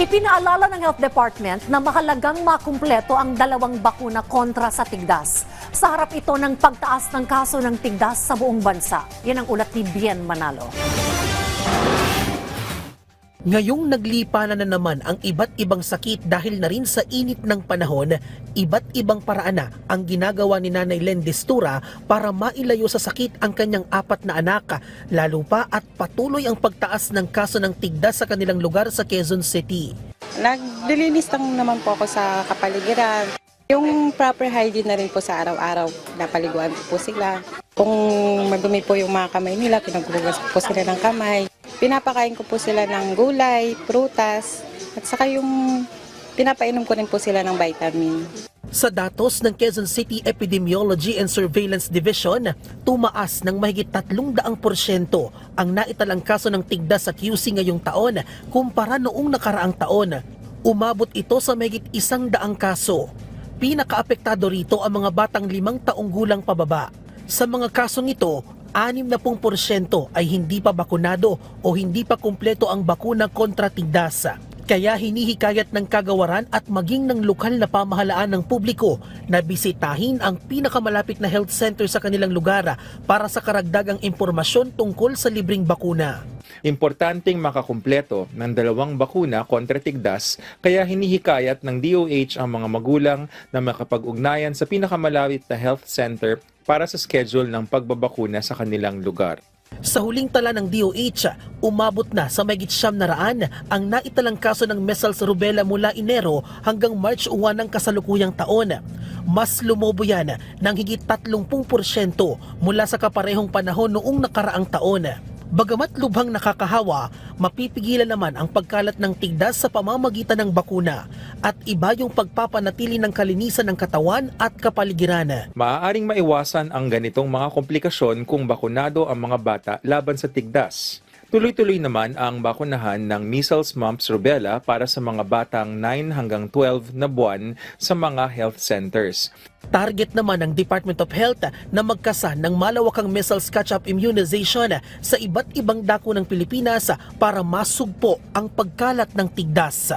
Ipinaalala ng Health Department na mahalagang makumpleto ang 2 bakuna kontra sa tigdas. Sa harap ito ng pagtaas ng kaso ng tigdas sa buong bansa. Yan ang ulat ni Bien Manalo. Ngayong naglipanan na naman ang iba't ibang sakit dahil na rin sa init ng panahon, iba't ibang paraan na ang ginagawa ni Nanay Len Destura para mailayo sa sakit ang kanyang 4 na anak, lalo pa at patuloy ang pagtaas ng kaso ng tigdas sa kanilang lugar sa Quezon City. Naglilinis lang naman po ako sa kapaligiran. Yung proper hygiene na rin po sa araw-araw, napaliguan po sila. Kung madumi po yung mga kamay nila, pinaghugas po sila ng kamay. Pinapakain ko po sila ng gulay, prutas, at saka yung pinapainom ko rin po sila ng vitamin. Sa datos ng Quezon City Epidemiology and Surveillance Division, tumaas ng mahigit 300% ang naitalang kaso ng tigdas sa QC ngayong taon kumpara noong nakaraang taon. Umabot ito sa mahigit 100 kaso. Pinakaapektado rito ang mga batang 5 taong gulang pababa. Sa mga kasong ito, 60% ay hindi pa bakunado o hindi pa kumpleto ang bakuna kontra tigdas. Kaya hinihikayat ng kagawaran at maging ng lokal na pamahalaan ng publiko na bisitahin ang pinakamalapit na health center sa kanilang lugar para sa karagdagang impormasyon tungkol sa libreng bakuna. Importanteng makakumpleto ng 2 bakuna kontra tigdas, kaya hinihikayat ng DOH ang mga magulang na makapag-ugnayan sa pinakamalapit na health center para sa schedule ng pagbabakuna sa kanilang lugar. Sa huling tala ng DOH, umabot na sa mahigit 900 ang naitalang kaso ng measles rubella mula Enero hanggang March 1 ng kasalukuyang taon. Mas lumobo yan ng higit 30% mula sa kaparehong panahon noong nakaraang taon. Bagamat lubhang nakakahawa, mapipigilan naman ang pagkalat ng tigdas sa pamamagitan ng bakuna at iba yung pagpapanatili ng kalinisan ng katawan at kapaligiran. Maaaring maiwasan ang ganitong mga komplikasyon kung bakunado ang mga bata laban sa tigdas. Tuloy-tuloy naman ang bakunahan ng measles, mumps, rubella para sa mga batang 9 hanggang 12 na buwan sa mga health centers. Target naman ng Department of Health na magkasa ng malawakang measles catch-up immunization sa iba't ibang dako ng Pilipinas para masugpo ang pagkalat ng tigdas.